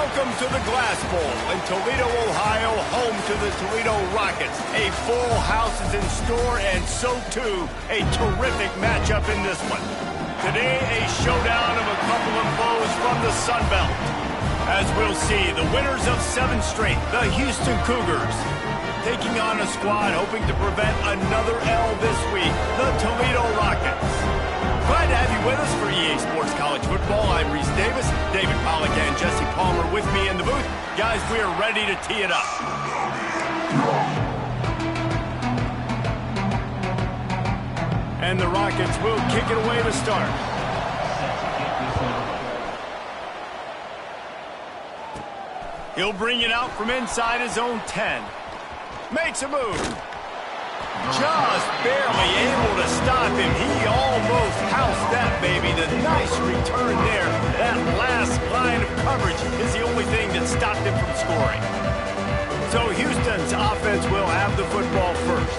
Welcome to the Glass Bowl in Toledo, Ohio, home to the Toledo Rockets. A full house is in store, and so too a terrific matchup in this one. Today, a showdown of a couple of foes from the Sun Belt. As we'll see, the winners of 7 straight, the Houston Cougars, taking on a squad hoping to prevent another L this week, the Toledo Rockets. Glad to have you with us for EA Sports College Football. I'm Reese Davis, David Pollack and Jesse Palmer with me in the booth. Guys, we are ready to tee it up. And the Rockets will kick it away to start. He'll bring it out from inside his own 10. Makes a move. Just barely able to stop him. He almost housed that baby. The nice return there. That last line of coverage is the only thing that stopped him from scoring. So Houston's offense will have the football first.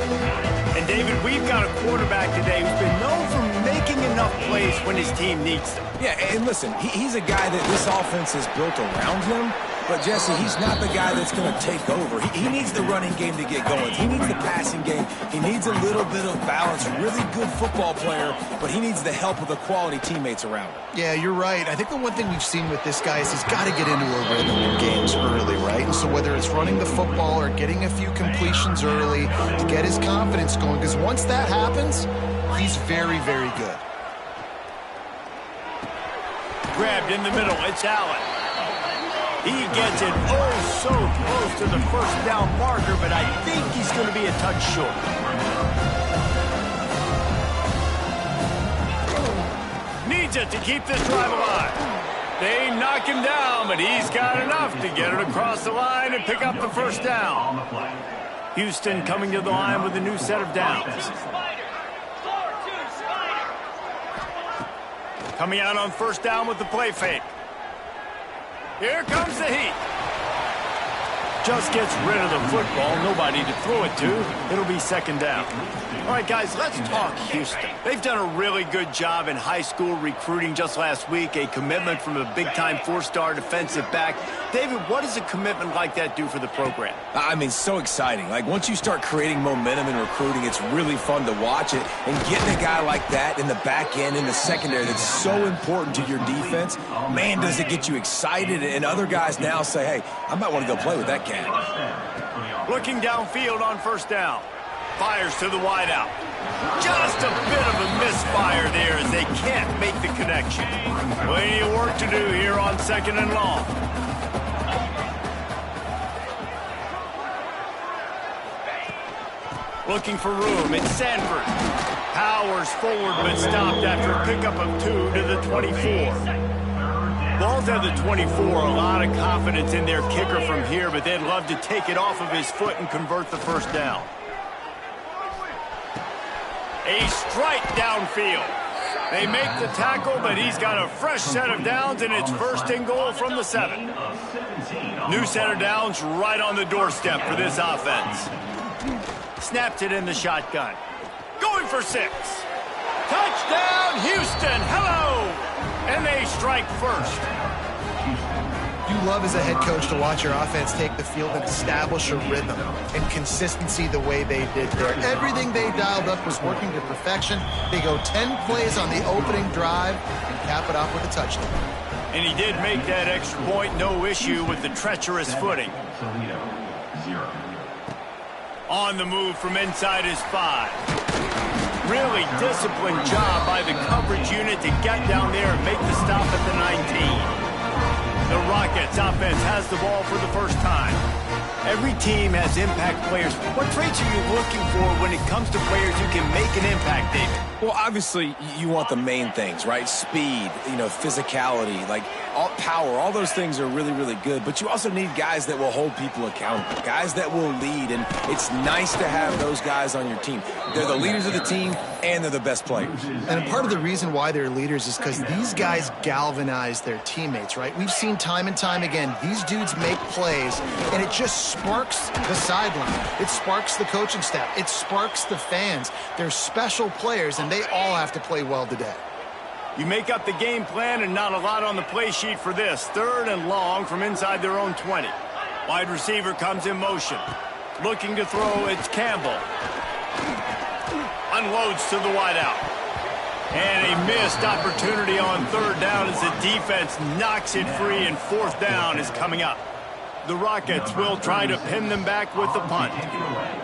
And David, we've got a quarterback today who's been known for making enough plays when his team needs them. Yeah, and listen, he's a guy that this offense is built around him. But, Jesse, he's not the guy that's going to take over. He needs the running game to get going. He needs the passing game. He needs a little bit of balance. Really good football player, but he needs the help of the quality teammates around him. Yeah, you're right. I think the one thing we've seen with this guy is he's got to get into a rhythm in games early, right? And so whether it's running the football or getting a few completions early to get his confidence going, because once that happens, he's very, very good. Grabbed in the middle. It's Allen. He gets it oh so close to the first down marker, but I think he's going to be a touch short. Needs it to keep this drive alive. They knock him down, but he's got enough to get it across the line and pick up the first down. Houston coming to the line with a new set of downs. Coming out on first down with the play fake. Here comes the heat. Just gets rid of the football. Nobody to throw it to. It'll be second down. All right, guys, let's talk Houston. They've done a really good job in high school recruiting just last week. A commitment from a big-time 4-star defensive back. David, what does a commitment like that do for the program? I mean, so exciting. Like, once you start creating momentum in recruiting, it's really fun to watch it. And getting a guy like that in the back end, in the secondary, that's so important to your defense, man, does it get you excited. And other guys now say, hey, I might want to go play with that cat. Looking downfield on first down. Fires to the wideout. Just a bit of a misfire there as they can't make the connection. Plenty of work to do here on second and long. Looking for room. It's Sanford. Powers forward but stopped after a pickup of 2 to the 24. Ball's at the 24. A lot of confidence in their kicker from here, but they'd love to take it off of his foot and convert the first down. A strike downfield. They make the tackle, but he's got a fresh set of downs, and it's first and goal from the 7. New set of downs right on the doorstep for this offense. Snapped it in the shotgun. Going for 6. Touchdown, Houston. Hello. And they strike first. You love as a head coach to watch your offense take the field and establish a rhythm and consistency the way they did there. Everything they dialed up was working to perfection. They go 10 plays on the opening drive and cap it off with a touchdown. And he did make that extra point, no issue with the treacherous footing. On the move from inside his 5. Really disciplined job by the coverage unit to get down there and make the stop at the 19. The Rockets offense has the ball for the first time. Every team has impact players. What traits are you looking for when it comes to players who can make an impact, David? Well, obviously, you want the main things, right? Speed, physicality, like power. All those things are really, really good. But you also need guys that will hold people accountable, guys that will lead. And it's nice to have those guys on your team. They're the leaders of the team, and they're the best players. And part of the reason why they're leaders is because these guys galvanize their teammates, right? We've seen time and time again, these dudes make plays, and it just sparks the sideline. It sparks the coaching staff. It sparks the fans. They're special players, and they all have to play well today. You make up the game plan and not a lot on the play sheet for this. 3rd and long from inside their own 20. Wide receiver comes in motion. Looking to throw, it's Campbell. Unloads to the wideout. And a missed opportunity on 3rd down as the defense knocks it free, and 4th down is coming up. The Rockets will try to pin them back with the punt.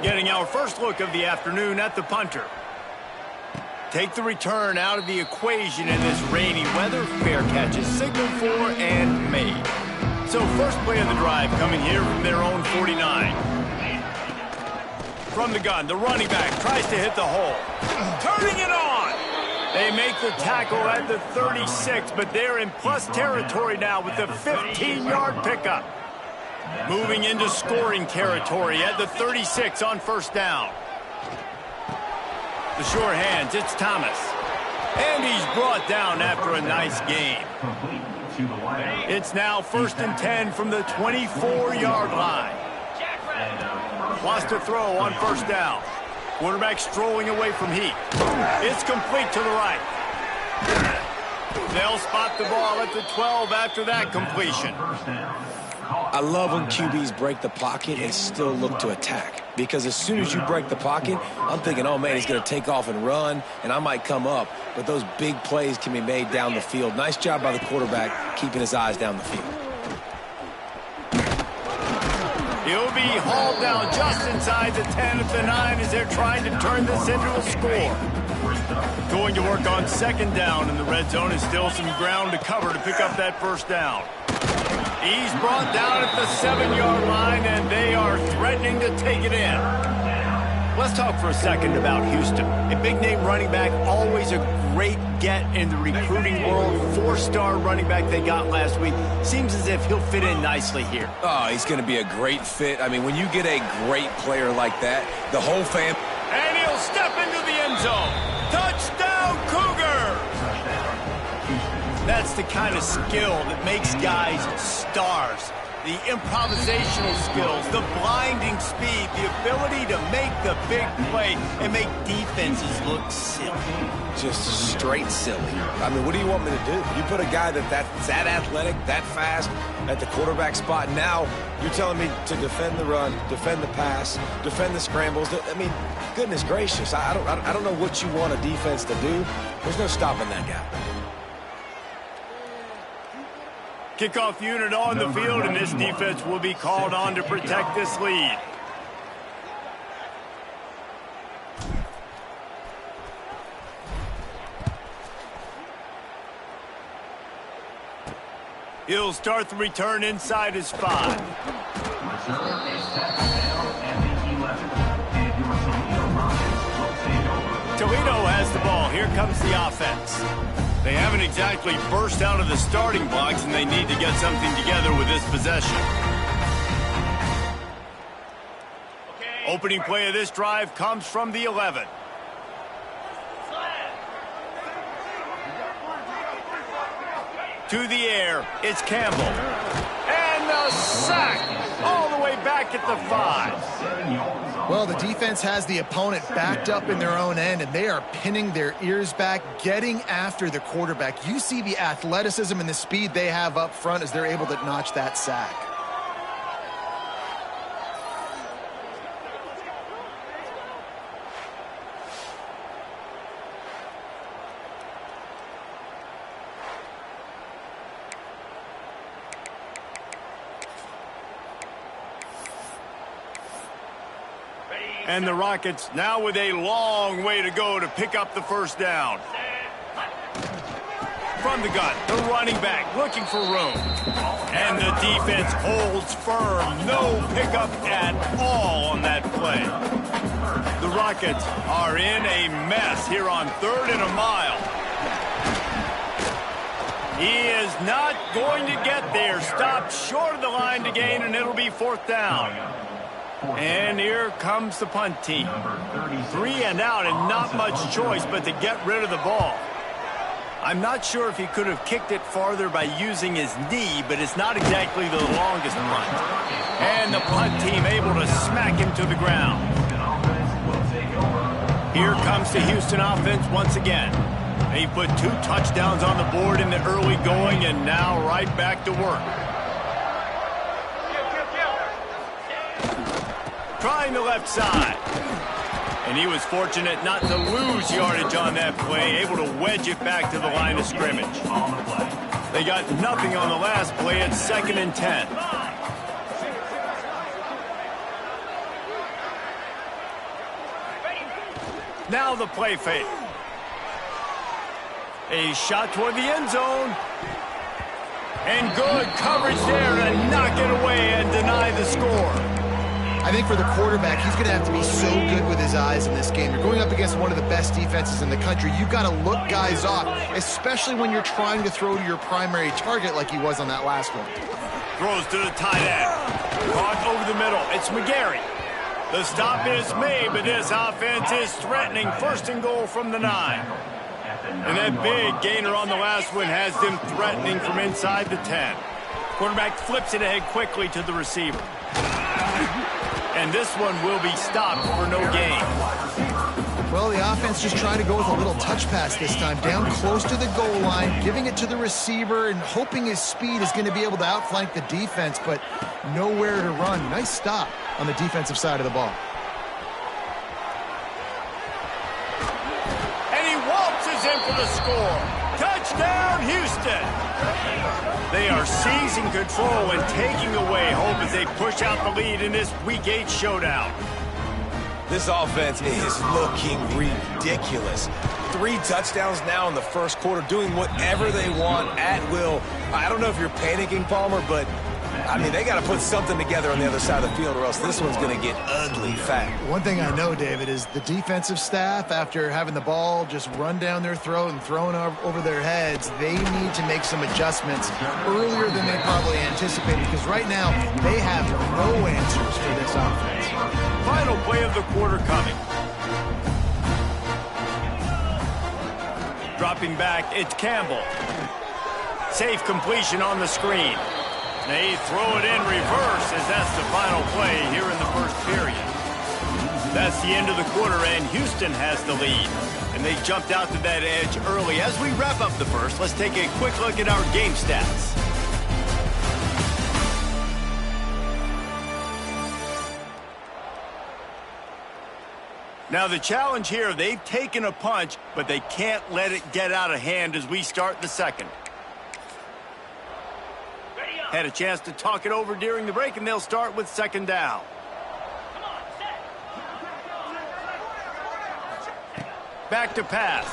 Getting our first look of the afternoon at the punter. Take the return out of the equation in this rainy weather. Fair catch is signaled for and made. So first play of the drive coming here from their own 49. From the gun, the running back tries to hit the hole. Turning it on! They make the tackle at the 36, but they're in plus territory now with the 15-yard pickup. Moving into scoring territory at the 36 on 1st down. The sure hands, it's Thomas. And he's brought down after a nice gain. It's now 1st and 10 from the 24-yard line. Lost a throw on 1st down. Quarterback strolling away from Heath. It's complete to the right. They'll spot the ball at the 12 after that completion. I love when QBs break the pocket and still look to attack. Because as soon as you break the pocket, I'm thinking, oh, man, he's going to take off and run, and I might come up. But those big plays can be made down the field. Nice job by the quarterback keeping his eyes down the field. He'll be hauled down just inside the 10 at the 9 as they're trying to turn this into a score. Going to work on 2nd down in the red zone, is still some ground to cover to pick up that 1st down. He's brought down at the 7-yard line, and they are threatening to take it in. Let's talk for a second about Houston. A big-name running back, always a great get in the recruiting world. 4-star running back they got last week. Seems as if he'll fit in nicely here. Oh, he's going to be a great fit. I mean, when you get a great player like that, the whole family... And he'll step into the end zone. Touchdown, Cougars! That's the kind of skill that makes guys stars. The improvisational skills, the blinding speed, the ability to make the big play and make defenses look silly. Just straight silly. I mean, what do you want me to do? You put a guy that's that athletic, that fast, at the quarterback spot. Now you're telling me to defend the run, defend the pass, defend the scrambles. I mean, goodness gracious. I don't know what you want a defense to do. There's no stopping that guy. Kickoff unit on the field, and this defense will be called on to protect this lead. He'll start the return inside his 5. Toledo has the ball. Here comes the offense. They haven't exactly burst out of the starting blocks, and they need to get something together with this possession. Opening play of this drive comes from the 11. To the air, it's Campbell. And the sack all the way back at the 5. Well, the defense has the opponent backed up in their own end, and they are pinning their ears back, getting after the quarterback. You see the athleticism and the speed they have up front as they're able to notch that sack. And the Rockets now with a long way to go to pick up the 1st down. From the gun, the running back looking for room. And the defense holds firm. No pickup at all on that play. The Rockets are in a mess here on 3rd and a mile. He is not going to get there. Stopped short of the line to gain, and it'll be 4th down. And here comes the punt team. 3 and out, and not much choice but to get rid of the ball. I'm not sure if he could have kicked it farther by using his knee, but it's not exactly the longest punt. And the punt team able to smack him to the ground. Here comes the Houston offense once again. He put 2 touchdowns on the board in the early going, and now right back to work. Trying the left side. And he was fortunate not to lose yardage on that play, able to wedge it back to the line of scrimmage. They got nothing on the last play at 2nd and 10. Now the play fake. A shot toward the end zone. And good coverage there to knock it away and deny the score. I think for the quarterback, he's going to have to be so good with his eyes in this game. You're going up against one of the best defenses in the country. You've got to look guys off, especially when you're trying to throw to your primary target like he was on that last one. Throws to the tight end. Caught over the middle. It's McGarry. The stop is made, but this offense is threatening. 1st and goal from the 9. And that big gainer on the last one has them threatening from inside the 10. Quarterback flips it ahead quickly to the receiver. And this one will be stopped for no gain. Well, the offense just trying to go with a little touch pass this time. Down close to the goal line, giving it to the receiver and hoping his speed is going to be able to outflank the defense, but nowhere to run. Nice stop on the defensive side of the ball. And he waltzes in for the score. Touchdown, Houston! They are seizing control and taking away hope as they push out the lead in this Week 8 showdown. This offense is looking ridiculous. 3 touchdowns now in the first quarter, doing whatever they want at will. I don't know if you're panicking, Palmer, but I mean, they got to put something together on the other side of the field or else this one's going to get ugly fast. One thing I know, David, is the defensive staff, after having the ball just run down their throat and thrown over their heads, they need to make some adjustments earlier than they probably anticipated, because right now they have no answers for this offense. Final play of the quarter coming. Dropping back, it's Campbell. Safe completion on the screen. They throw it in reverse as that's the final play here in the first period. That's the end of the quarter, and Houston has the lead. And they jumped out to that edge early. As we wrap up the first, let's take a quick look at our game stats. Now the challenge here, they've taken a punch, but they can't let it get out of hand as we start the second. Had a chance to talk it over during the break, and they'll start with 2nd down. Back to pass.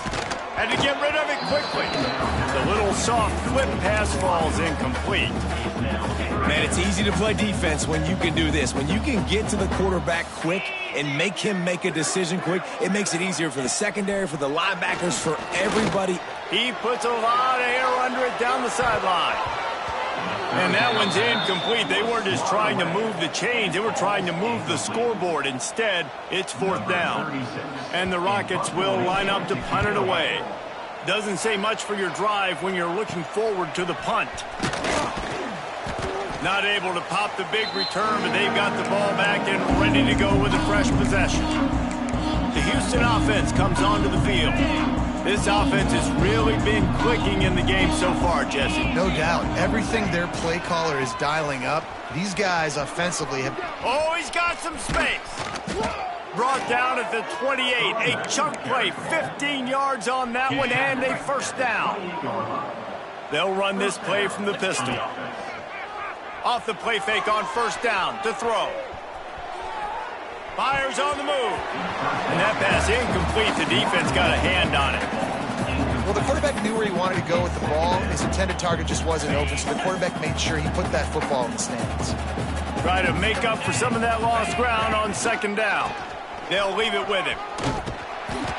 Had to get rid of it quickly. The little soft flip pass falls incomplete. Man, it's easy to play defense when you can do this. When you can get to the quarterback quick and make him make a decision quick, it makes it easier for the secondary, for the linebackers, for everybody. He puts a lot of air under it down the sideline. And that one's incomplete. They weren't just trying to move the chains. They were trying to move the scoreboard. Instead, it's 4th down. And the Rockets will line up to punt it away. Doesn't say much for your drive when you're looking forward to the punt. Not able to pop the big return, but they've got the ball back and ready to go with a fresh possession. The Houston offense comes onto the field. This offense has really been clicking in the game so far, Jesse. No doubt. Everything their play caller is dialing up, these guys offensively have... Oh, he's got some space. Brought down at the 28. A chunk play, 15 yards on that one, and a 1st down. They'll run this play from the pistol. Off the play fake on 1st down to throw. Fires on the move. And that pass incomplete. The defense got a hand on it. Well, the quarterback knew where he wanted to go with the ball. His intended target just wasn't open, so the quarterback made sure he put that football in the stands. Try to make up for some of that lost ground on 2nd down. They'll leave it with him.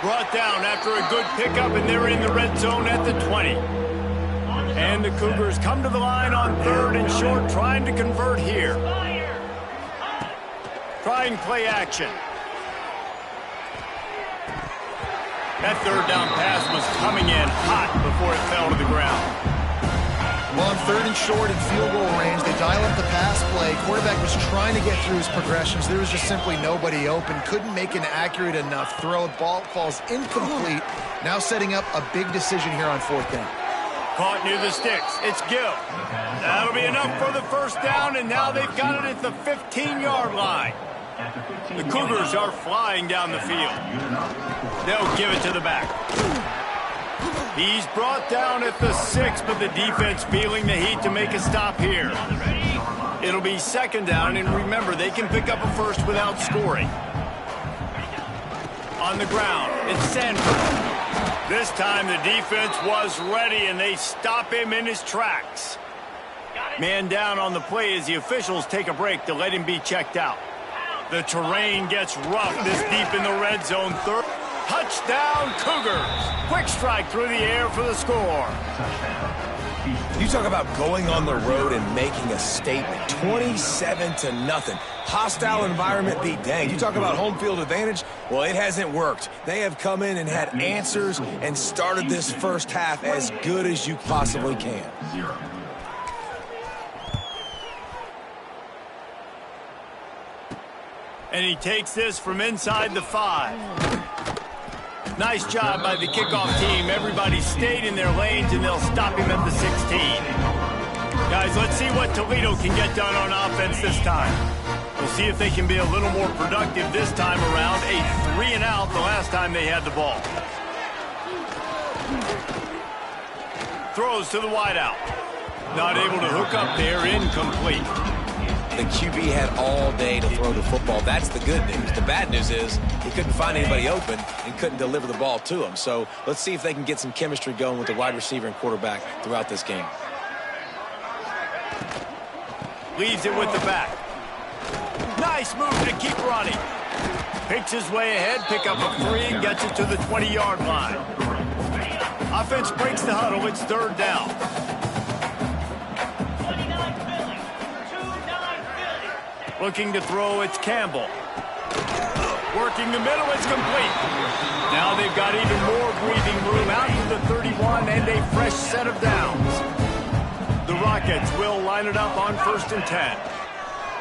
Brought down after a good pickup, and they're in the red zone at the 20. And the Cougars come to the line on 3rd and short, trying to convert here. Trying play action. That 3rd down pass was coming in hot before it fell to the ground. Well, on 3rd and short in field goal range, they dial up the pass play. Quarterback was trying to get through his progressions. There was just simply nobody open. Couldn't make an accurate enough throw. Ball falls incomplete. Now setting up a big decision here on 4th down. Caught near the sticks. It's Gill. That'll be enough for the first down, and now they've got it at the 15-yard line. The Cougars are flying down the field. They'll give it to the back. He's brought down at the 6, but the defense feeling the heat to make a stop here. It'll be 2nd down, and remember, they can pick up a first without scoring. On the ground, it's Sanford. This time the defense was ready, and they stop him in his tracks. Man down on the play as the officials take a break to let him be checked out. The terrain gets rough this deep in the red zone. Touchdown, Cougars. Quick strike through the air for the score. You talk about going on the road and making a statement. 27-0. Hostile environment be danged. You talk about home field advantage. Well, it hasn't worked. They have come in and had answers and started this first half as good as you possibly can. And he takes this from inside the 5. Nice job by the kickoff team. Everybody stayed in their lanes, and they'll stop him at the 16. Guys, let's see what Toledo can get done on offense this time. We'll see if they can be a little more productive this time around. A 3-and-out the last time they had the ball. Throws to the wideout. Not able to hook up there, incomplete. The QB had all day to throw the football. That's the good news. The bad news is he couldn't find anybody open and couldn't deliver the ball to him. So let's see if they can get some chemistry going with the wide receiver and quarterback throughout this game. Leaves it with the back. Nice move to keep running. Picks his way ahead, pick up a 3, and gets it to the 20-yard line. Offense breaks the huddle. It's 3rd down. Looking to throw, it's Campbell. Working the middle, it's complete. Now they've got even more breathing room out to the 31 and a fresh set of downs. The Rockets will line it up on 1st and 10.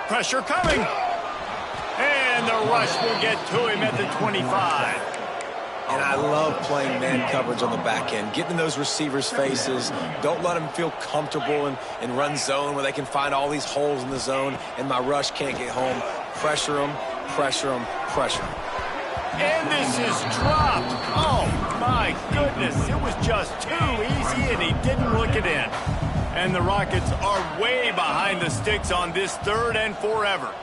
Pressure coming. And the rush will get to him at the 25. And I love playing man coverage on the back end, getting in those receivers' faces. Don't let them feel comfortable in run zone where they can find all these holes in the zone and my rush can't get home. Pressure them, pressure them, pressure them. And this is dropped. Oh, my goodness. It was just too easy, and he didn't look it in. And the Rockets are way behind the sticks on this 3rd and forever.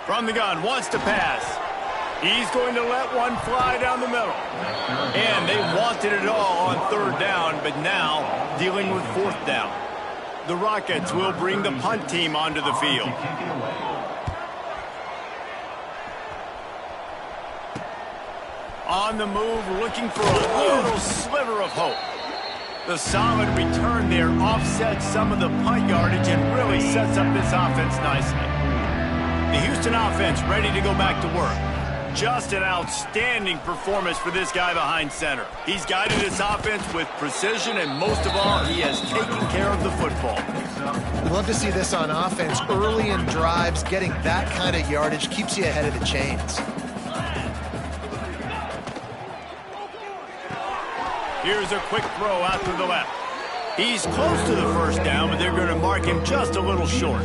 From the gun, wants to pass. He's going to let one fly down the middle. And they wanted it all on 3rd down, but now dealing with 4th down. The Rockets will bring the punt team onto the field. On the move, looking for a little sliver of hope. The solid return there offsets some of the punt yardage and really sets up this offense nicely. The Houston offense ready to go back to work. Just an outstanding performance for this guy behind center. He's guided this offense with precision, and most of all, he has taken care of the football. We love to see this on offense. Early in drives, getting that kind of yardage keeps you ahead of the chains. Here's a quick throw out to the left. He's close to the 1st down, but they're going to mark him just a little short.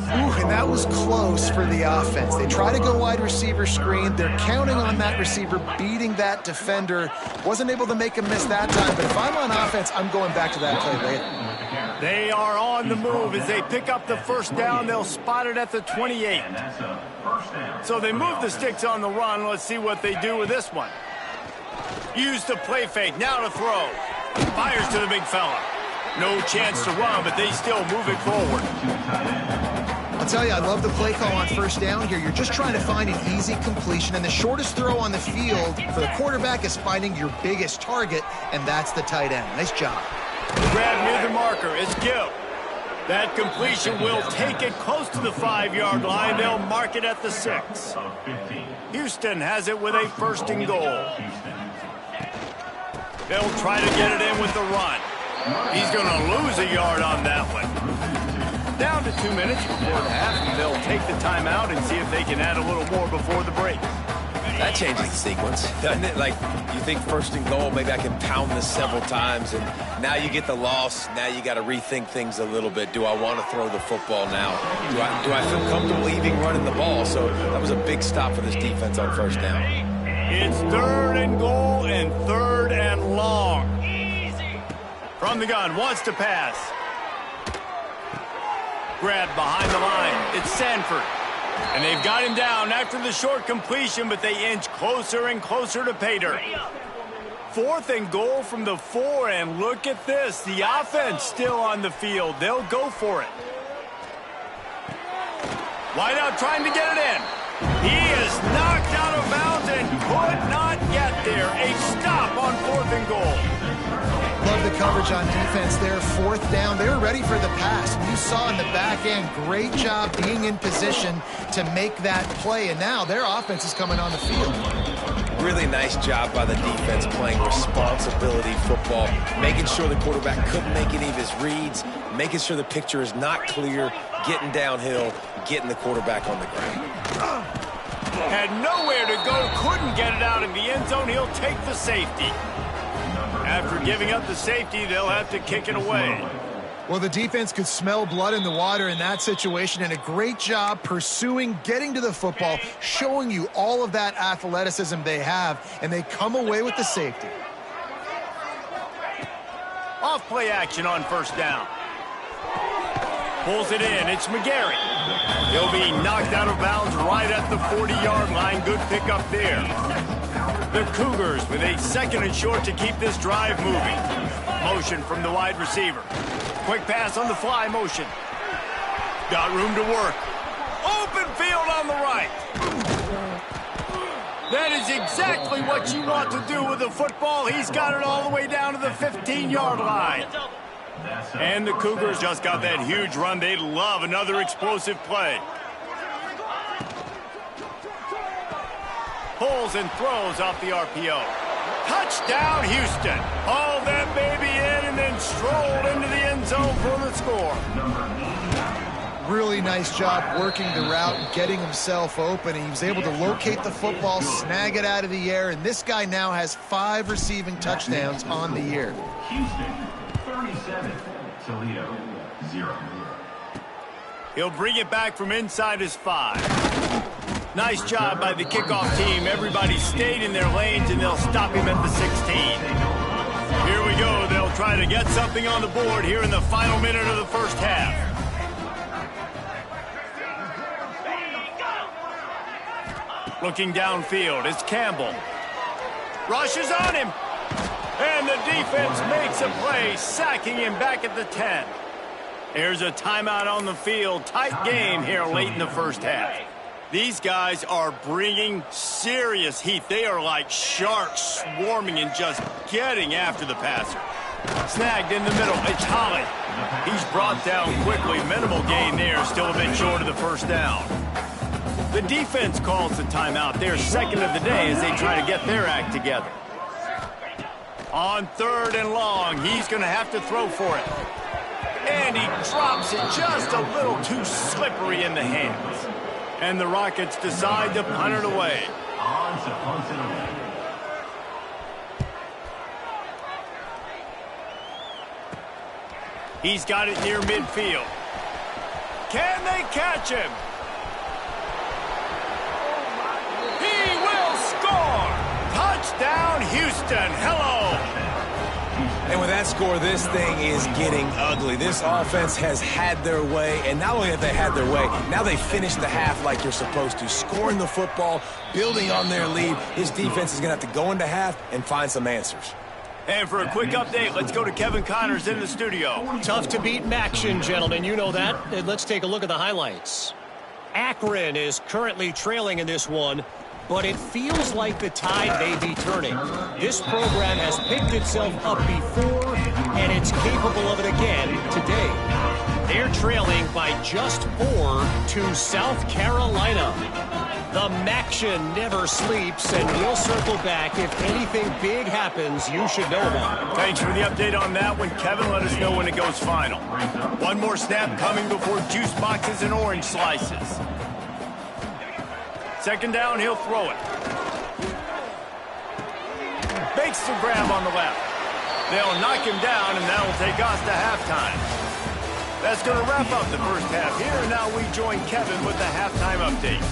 Ooh, and that was close for the offense. They try to go wide receiver screen. They're counting on that receiver beating that defender. Wasn't able to make him miss that time, but if I'm on offense, I'm going back to that play later. They are on the move as they pick up the 1st down. They'll spot it at the 28. So they move the sticks on the run. Let's see what they do with this one. Use the play fake. Now to throw. Fires to the big fella. No chance to run, but they still move it forward. I'll tell you, I love the play call on 1st down here. You're just trying to find an easy completion, and the shortest throw on the field for the quarterback is finding your biggest target, and that's the tight end. Nice job. Grab near the marker. It's Gill. That completion will take it close to the 5-yard line. They'll mark it at the 6. Houston has it with a 1st and goal. They'll try to get it in with the run. He's going to lose a yard on that one. Down to 2 minutes before the half, and they'll take the timeout and see if they can add a little more before the break. That changes the sequence, doesn't it? Like, you think first and goal, maybe I can pound this several times, and now you get the loss. Now you got to rethink things a little bit. Do I want to throw the football now? Do I feel comfortable even running the ball? So that was a big stop for this defense on first down. It's 3rd and goal and 3rd and long. From the gun, wants to pass. Grabbed behind the line. It's Sanford. And they've got him down after the short completion, but they inch closer and closer to pay dirt. 4th and goal from the 4, and look at this. The offense still on the field. They'll go for it. Wideout trying to get it in. He is knocked out of bounds and could not get there. A stop on 4th and goal. Love the coverage on defense there. 4th down. They were ready for the pass. You saw in the back end, great job being in position to make that play. And now their offense is coming on the field. Really nice job by the defense playing responsibility football, making sure the quarterback couldn't make any of his reads, making sure the picture is not clear, getting downhill, getting the quarterback on the ground. Had nowhere to go, couldn't get it out in the end zone. He'll take the safety. After giving up the safety, they'll have to kick it away. Well, the defense could smell blood in the water in that situation, and a great job pursuing, getting to the football, showing you all of that athleticism they have, and they come away with the safety. Off play action on first down. Pulls it in. It's McGarry. He'll be knocked out of bounds right at the 40-yard line. Good pickup there. The Cougars with a 2nd and short to keep this drive moving. Motion from the wide receiver. Quick pass on the fly motion. Got room to work. Open field on the right. That is exactly what you want to do with the football. He's got it all the way down to the 15-yard line. And the Cougars just got that huge run. They'd love another explosive play. Pulls and throws off the RPO. Touchdown, Houston. Hauled that baby in and then strolled into the end zone for the score. Really nice job working the route and getting himself open. He was able to locate the football, snag it out of the air, and this guy now has 5 receiving touchdowns on the year. Houston, 37. Toledo, 0. He'll bring it back from inside his 5. Nice job by the kickoff team. Everybody stayed in their lanes, and they'll stop him at the 16. Here we go. They'll try to get something on the board here in the final minute of the first half. Looking downfield, it's Campbell. Rushes on him. And the defense makes a play, sacking him back at the 10. There's a timeout on the field. Tight game here late in the first half. These guys are bringing serious heat. They are like sharks swarming and just getting after the passer. Snagged in the middle. It's Holland. He's brought down quickly. Minimal gain there. Still a bit short of the first down. The defense calls the timeout. Their 2nd of the day as they try to get their act together. On 3rd and long, he's going to have to throw for it. And he drops it just a little too slippery in the hands. And the Rockets decide to punt it away. He's got it near midfield. Can they catch him? He will score! Touchdown, Houston. Hello! And with that score, this thing is getting ugly. This offense has had their way, and not only have they had their way, now they finished the half like you're supposed to, scoring the football, building on their lead. His defense is going to have to go into half and find some answers. And for a quick update, let's go to Kevin Connors in the studio. Tough to beat action, gentlemen. You know that. And let's take a look at the highlights. Akron is currently trailing in this one, but it feels like the tide may be turning. This program has picked itself up before, and it's capable of it again today. They're trailing by just 4 to South Carolina. The Maction never sleeps, and we'll circle back if anything big happens you should know about. Thanks for the update on that one, Kevin. Let us know when it goes final. One more snap coming before juice boxes and orange slices. Second down, he'll throw it. Makes the grab on the left. They'll knock him down, and that will take us to halftime. That's going to wrap up the first half here. Now we join Kevin with the halftime update.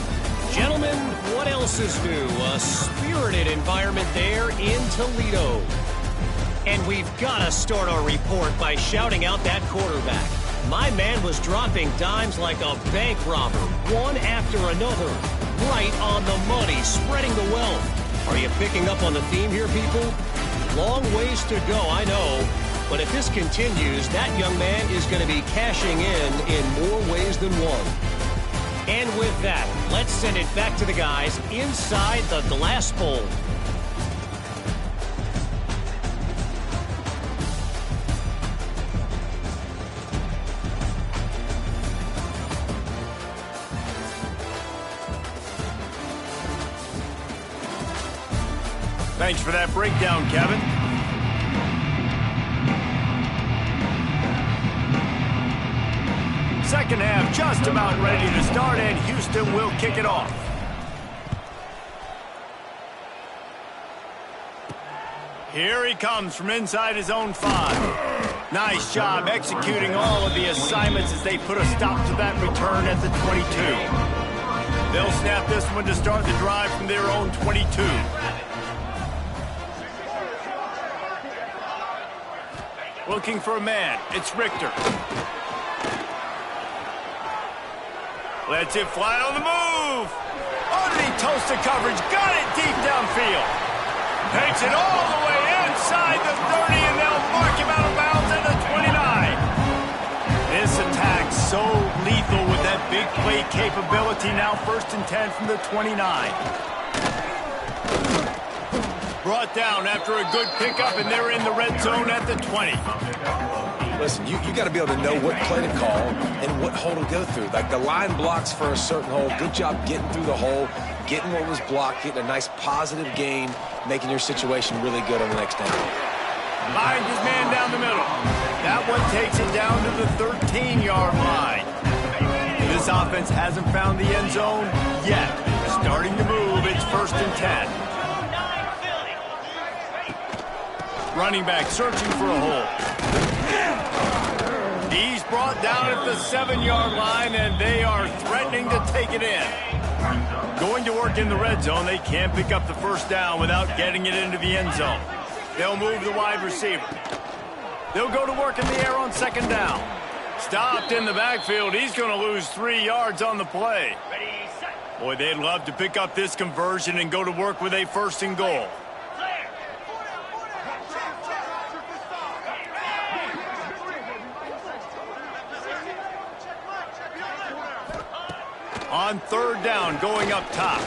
Gentlemen, what else is new? A spirited environment there in Toledo. And we've got to start our report by shouting out that quarterback. My man was dropping dimes like a bank robber, one after another, right on the money, spreading the wealth. Are you picking up on the theme here, people? Long ways to go, I know. But if this continues, that young man is going to be cashing in more ways than one. And with that, let's send it back to the guys inside the Glass Bowl. Thanks for that breakdown, Kevin. Second half just about ready to start, and Houston will kick it off. Here he comes from inside his own 5. Nice job executing all of the assignments as they put a stop to that return at the 22. They'll snap this one to start the drive from their own 22. Looking for a man. It's Richter. Lets it fly on the move. Underneath toasted coverage. Got it deep downfield. Takes it all the way inside the 30, and they'll mark him out of bounds at the 29. This attack so lethal with that big play capability. Now 1st and 10 from the 29. Brought down after a good pickup, and they're in the red zone at the 20. Listen, you got to be able to know what play to call and what hole to go through. Like the line blocks for a certain hole. Good job getting through the hole, getting what was blocked, getting a nice positive gain, making your situation really good on the next down. Finds his man down the middle. That one takes it down to the 13-yard line. This offense hasn't found the end zone yet. Starting to move. It's 1st and 10. Running back searching for a hole. He's brought down at the 7-yard line, and they are threatening to take it in. Going to work in the red zone. They can't pick up the first down without getting it into the end zone. They'll move the wide receiver. They'll go to work in the air on 2nd down. Stopped in the backfield. He's going to lose 3 yards on the play. Boy, they'd love to pick up this conversion and go to work with a 1st and goal. On 3rd down, going up top.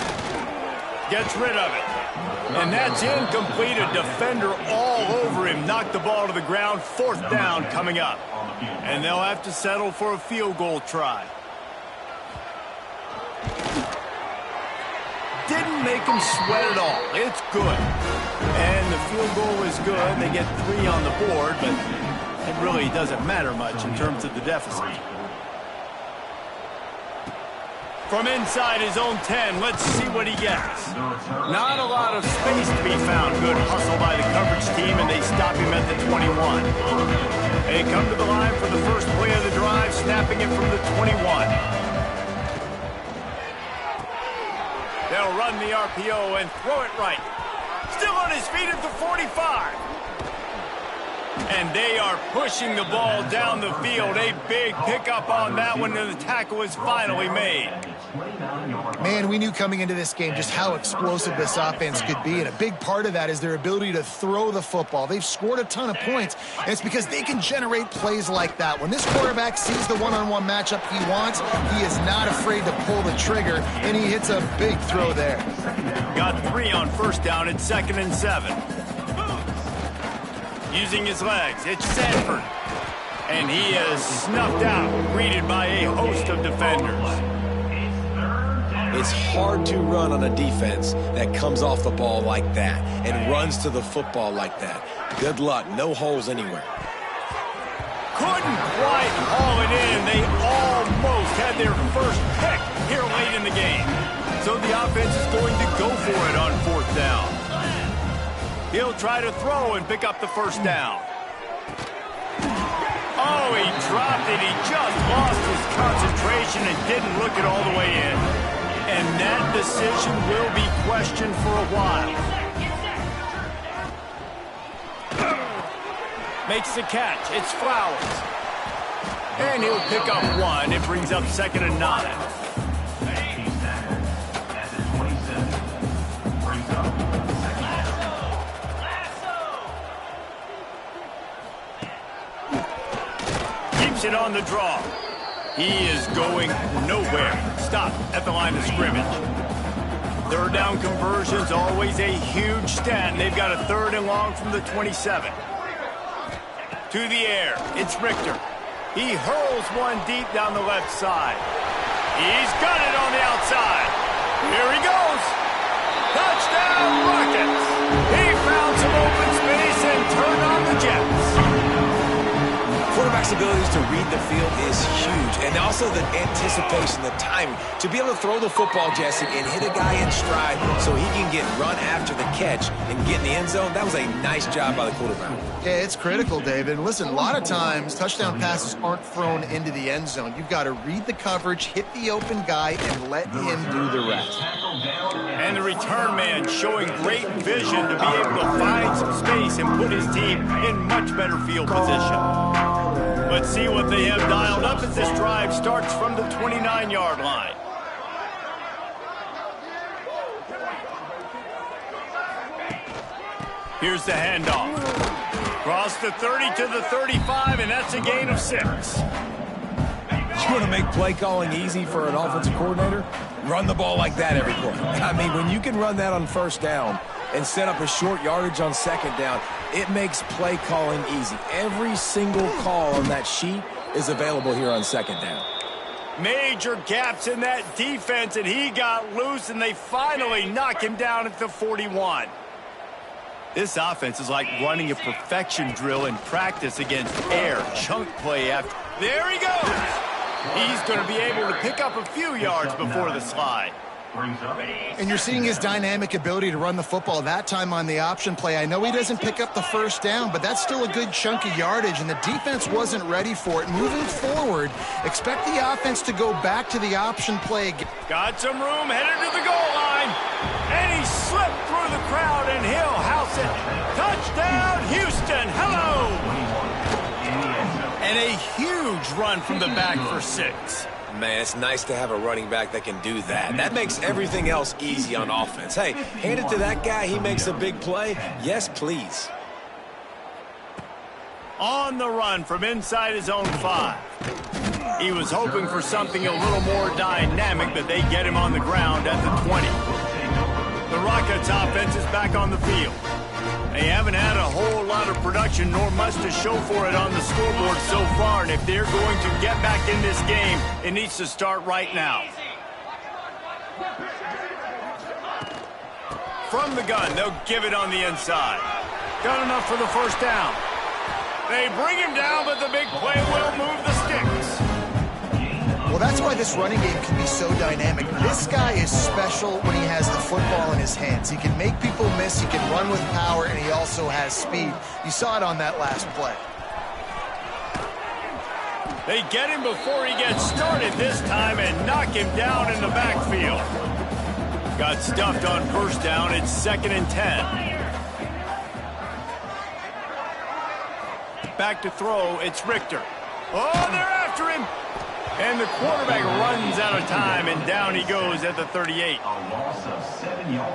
Gets rid of it. And that's incomplete. A defender all over him. Knocked the ball to the ground. 4th down coming up. And they'll have to settle for a field goal try. Didn't make him sweat at all. It's good. And the field goal is good. They get 3 on the board, but it really doesn't matter much in terms of the deficit. From inside his own 10, let's see what he gets. Not a lot of space to be found. Good hustle by the coverage team, and they stop him at the 21. They come to the line for the first play of the drive, snapping it from the 21. They'll run the RPO and throw it right. Still on his feet at the 45. And they are pushing the ball down the field. A big pickup on that one, and the tackle is finally made. Man, we knew coming into this game just how explosive this offense could be, and a big part of that is their ability to throw the football. They've scored a ton of points, and it's because they can generate plays like that. When this quarterback sees the one-on-one matchup he wants, he is not afraid to pull the trigger, and he hits a big throw there. Got 3 on 1st down at 2nd and 7. Using his legs, it's Sanford. And he is snuffed out, greeted by a host of defenders. It's hard to run on a defense that comes off the ball like that and runs to the football like that. Good luck. No holes anywhere. Couldn't quite haul it in. They almost had their first pick here late in the game. So the offense is going to go for it on 4th down. He'll try to throw and pick up the first down. Oh, he dropped it. He just lost his concentration and didn't look it all the way in. And that decision will be questioned for a while. Makes the catch. It's Flowers. And he'll pick up 1. It brings up 2nd and 9. Keeps it on the draw. He is going nowhere. Stop at the line of scrimmage. 3rd down conversion's always a huge stat. They've got a 3rd and long from the 27. To the air, it's Richter. He hurls one deep down the left side. He's got it on the outside. Here he goes. Touchdown, Rockets. He found some open space and turned on the Jets. Quarterback's abilities to read the field is huge, and also the anticipation, the timing. To be able to throw the football, Jesse, and hit a guy in stride so he can get run after the catch and get in the end zone, that was a nice job by the quarterback. Yeah, it's critical, David. And listen, a lot of times touchdown passes aren't thrown into the end zone. You've got to read the coverage, hit the open guy, and let him do the rest. And the return man showing great vision to be able to find some space and put his team in much better field position. Let's see what they have dialed up as this drive starts from the 29-yard line. Here's the handoff. Cross the 30 to the 35, and that's a gain of 6. You want to make play calling easy for an offensive coordinator? Run the ball like that every quarter. I mean, when you can run that on 1st down and set up a short yardage on 2nd down, it makes play calling easy. Every single call on that sheet is available here on 2nd down. Major gaps in that defense, and he got loose, and they finally knock him down at the 41. This offense is like running a perfection drill in practice against air. Chunk play after. There he goes. He's going to be able to pick up a few yards before the slide. And you're seeing his dynamic ability to run the football, that time on the option play. I know he doesn't pick up the 1st down, but that's still a good chunk of yardage, and the defense wasn't ready for it. Moving forward, expect the offense to go back to the option play. Got some room, headed to the goal line, and he slipped through the crowd, and he'll house it. Touchdown, Houston. Hello. And a huge run from the back for 6. Man, it's nice to have a running back that can do that. That makes everything else easy on offense. Hey, hand it to that guy. He makes a big play. Yes, please. On the run from inside his own 5. He was hoping for something a little more dynamic, but they get him on the ground at the 20. The Rockets offense is back on the field. They haven't had a whole lot of production, nor much to show for it on the scoreboard so far. And if they're going to get back in this game, it needs to start right now. From the gun, they'll give it on the inside. Got enough for the 1st down. They bring him down, but the big play will move the sticks. Well, that's why this running game can be so dynamic. This guy is special when he has the football in his hands. He can make people miss, he can run with power, and he also has speed. You saw it on that last play. They get him before he gets started this time and knock him down in the backfield. Got stuffed on 1st down. It's 2nd and 10. Back to throw. It's Richter. Oh, they're after him. And the quarterback runs out of time, and down he goes at the 38.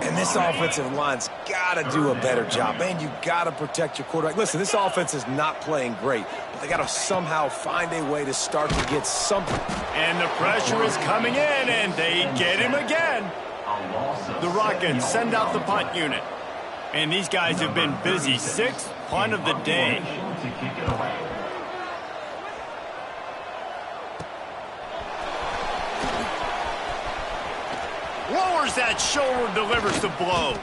And this offensive line's got to do a better job. Man, you got to protect your quarterback. Listen, this offense is not playing great, but they got to somehow find a way to start to get something. And the pressure is coming in, and they get him again. The Rockets send out the punt unit. And these guys have been busy. 6th punt of the day. Lowers that shoulder, delivers the blow.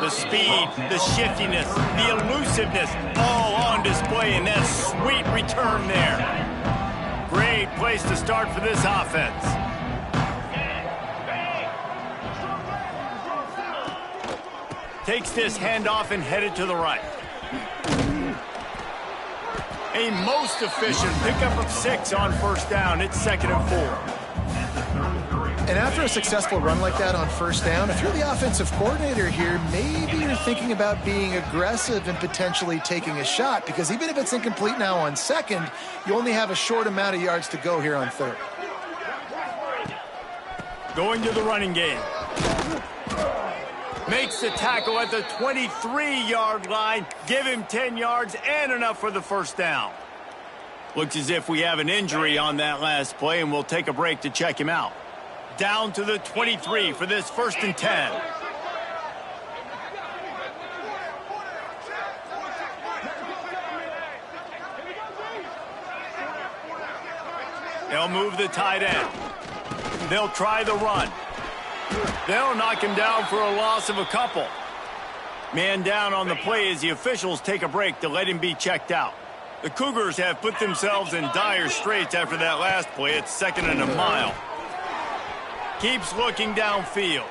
The speed, the shiftiness, the elusiveness, all on display in that sweet return there. Great place to start for this offense. Takes this handoff and headed to the right. A most efficient pickup of 6 on first down. It's 2nd and 4. And after a successful run like that on first down, if you're the offensive coordinator here, maybe you're thinking about being aggressive and potentially taking a shot, because even if it's incomplete now on second, you only have a short amount of yards to go here on third. Going to the running game. Makes the tackle at the 23-yard line. Give him 10 yards and enough for the first down. Looks as if we have an injury on that last play, and we'll take a break to check him out. Down to the 23 for this 1st and 10. They'll move the tight end. They'll try the run. They'll knock him down for a loss of a couple. Man down on the play as the officials take a break to let him be checked out. The Cougars have put themselves in dire straits after that last play. It's 2nd and a mile. Keeps looking downfield.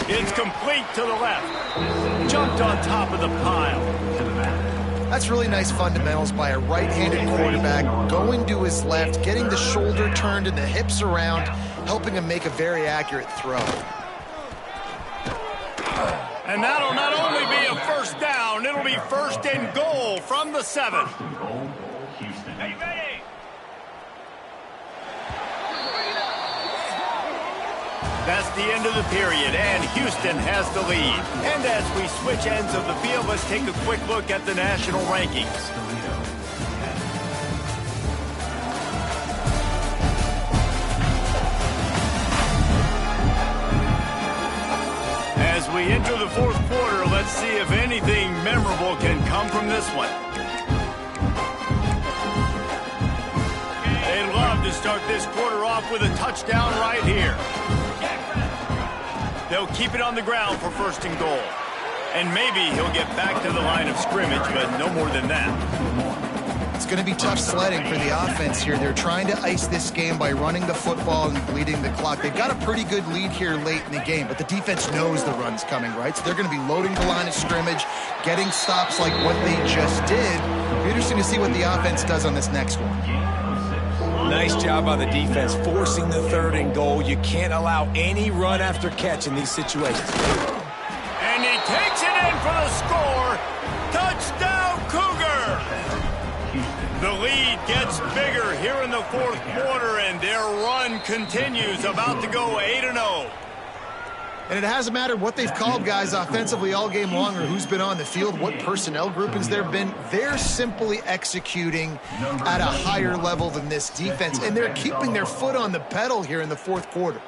It's complete to the left. Jumped on top of the pile. That's really nice fundamentals by a right-handed quarterback, going to his left, getting the shoulder turned and the hips around, helping him make a very accurate throw. And that'll not only be a first down, it'll be 1st and goal from the 7. Hey, ready? That's the end of the period, and Houston has the lead. And as we switch ends of the field, let's take a quick look at the national rankings. As we enter the 4th quarter, let's see if anything memorable can come from this one. They'd love to start this quarter off with a touchdown right here. They'll keep it on the ground for 1st and goal. And maybe he'll get back to the line of scrimmage, but no more than that. It's going to be tough sledding for the offense here. They're trying to ice this game by running the football and bleeding the clock. They've got a pretty good lead here late in the game, but the defense knows the run's coming, right? So they're going to be loading the line of scrimmage, getting stops like what they just did. It'll be interesting to see what the offense does on this next one. Nice job by the defense, forcing the 3rd and goal. You can't allow any run after catch in these situations. And he takes it in for the score. Touchdown, Cougar! The lead gets bigger here in the 4th quarter, and their run continues, about to go 8-0. And it hasn't mattered what they've called guys offensively all game long or who's been on the field, what personnel groupings there have been. They're simply executing at a higher level than this defense, and they're keeping their foot on the pedal here in the 4th quarter.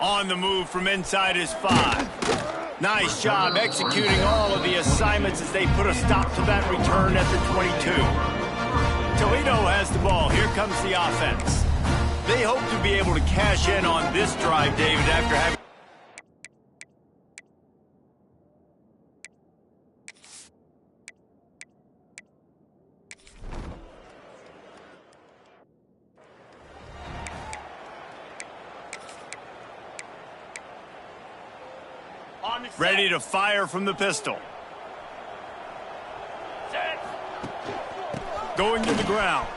On the move from inside his 5. Nice job executing all of the assignments as they put a stop to that return at the 22. Toledo has the ball. Here comes the offense. They hope to be able to cash in on this drive, David, after having... Ready to fire from the pistol. Going to the ground.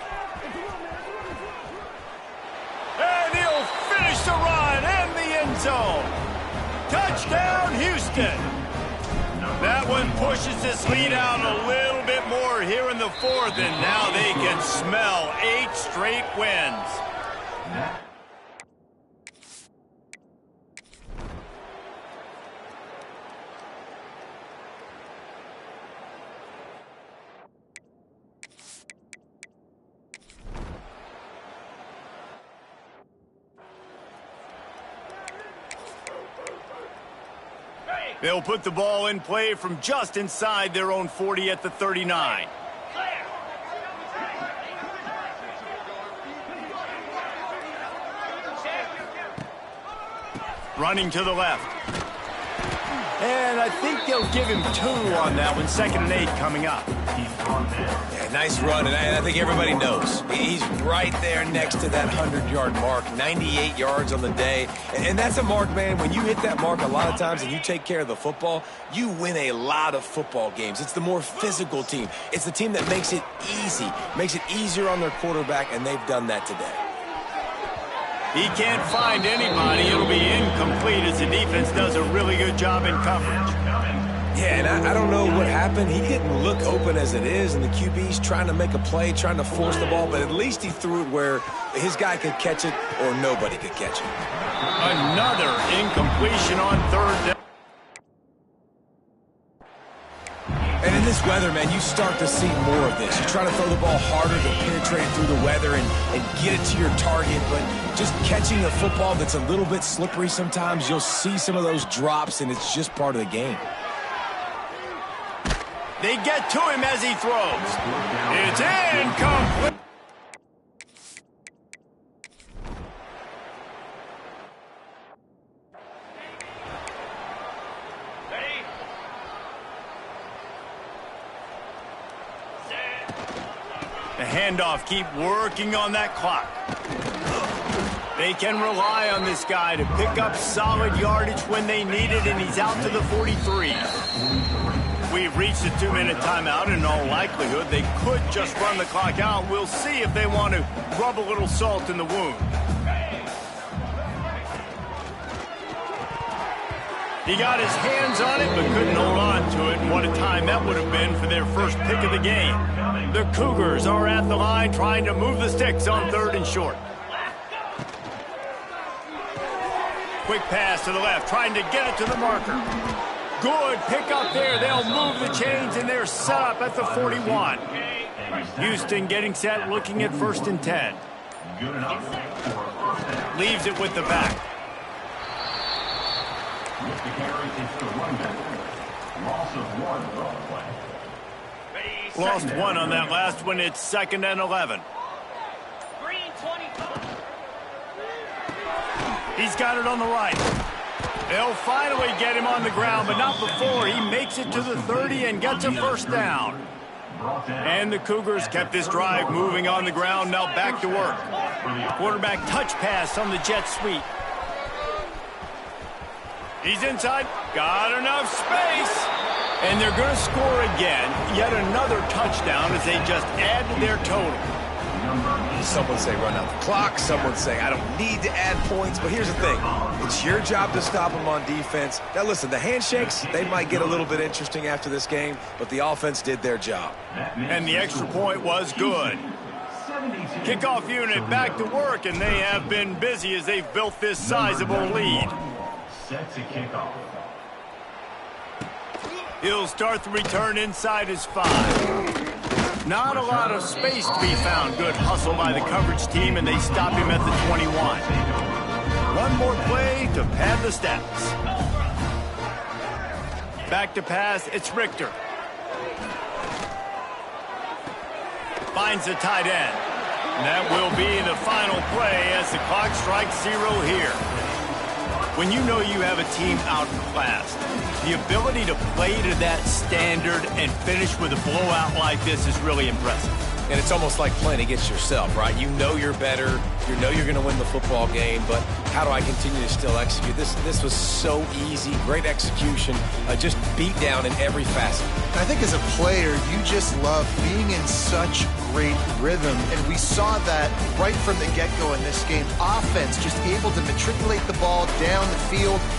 And he'll finish the run in the end zone. Touchdown, Houston. That one pushes this lead out a little bit more here in the 4th, and now they can smell 8 straight wins. They'll put the ball in play from just inside their own 40 at the 39. Running to the left. And I think they'll give him 2 on that one. 2nd and 8 coming up. Yeah, nice run, and I think everybody knows. He's right there next to that 100-yard mark, 98 yards on the day. And that's a mark, man. When you hit that mark a lot of times and you take care of the football, you win a lot of football games. It's the more physical team. It's the team that makes it easy, makes it easier on their quarterback, and they've done that today. He can't find anybody. It'll be incomplete as the defense does a really good job in coverage. Yeah, and I don't know what happened. He didn't look open as it is, and the QB's trying to make a play, trying to force the ball, but at least he threw it where his guy could catch it or nobody could catch it. Another incompletion on 3rd down. And in this weather, man, you start to see more of this. You try to throw the ball harder to penetrate through the weather and get it to your target, but just catching a football that's a little bit slippery sometimes, you'll see some of those drops, and it's just part of the game. They get to him as he throws. It's incomplete. The handoff, keep working on that clock. They can rely on this guy to pick up solid yardage when they need it, and he's out to the 43. We've reached a 2-minute timeout. In all likelihood, they could just run the clock out. We'll see if they want to rub a little salt in the wound. He got his hands on it, but couldn't hold on to it. And what a time that would have been for their first pick of the game. The Cougars are at the line trying to move the sticks on 3rd and short. Quick pass to the left, trying to get it to the marker. Good pick up there. They'll move the chains, and they're set up at the 41. Houston getting set, looking at 1st and 10. Leaves it with the back. Lost 1 on that last one. It's 2nd and 11. He's got it on the right. They'll finally get him on the ground, but not before. He makes it to the 30 and gets a 1st down. And the Cougars kept this drive moving on the ground. Now back to work. Quarterback touch pass on the jet sweep. He's inside. Got enough space. And they're going to score again. Yet another touchdown as they just add to their total. Some would say run out the clock. Some would say I don't need to add points. But here's the thing. It's your job to stop them on defense. Now, listen, the handshakes, they might get a little bit interesting after this game, but the offense did their job. And the extra point was good. Kickoff unit back to work, and they have been busy as they've built this sizable lead. Set to kick off. He'll start the return inside his 5. Not a lot of space to be found. Good hustle by the coverage team, and they stop him at the 21. One more play to pad the stats. Back to pass, it's Richter. Finds the tight end. And that will be the final play as the clock strikes 0 here. When you know you have a team outclassed, the ability to play to that standard and finish with a blowout like this is really impressive. And it's almost like playing against yourself, right? You know you're better. You know you're going to win the football game, but how do I continue to still execute? This was so easy. Great execution. Just beat down in every facet. I think as a player, you just love being in such great rhythm, and we saw that right from the get-go in this game. Offense just able to matriculate the ball down the field,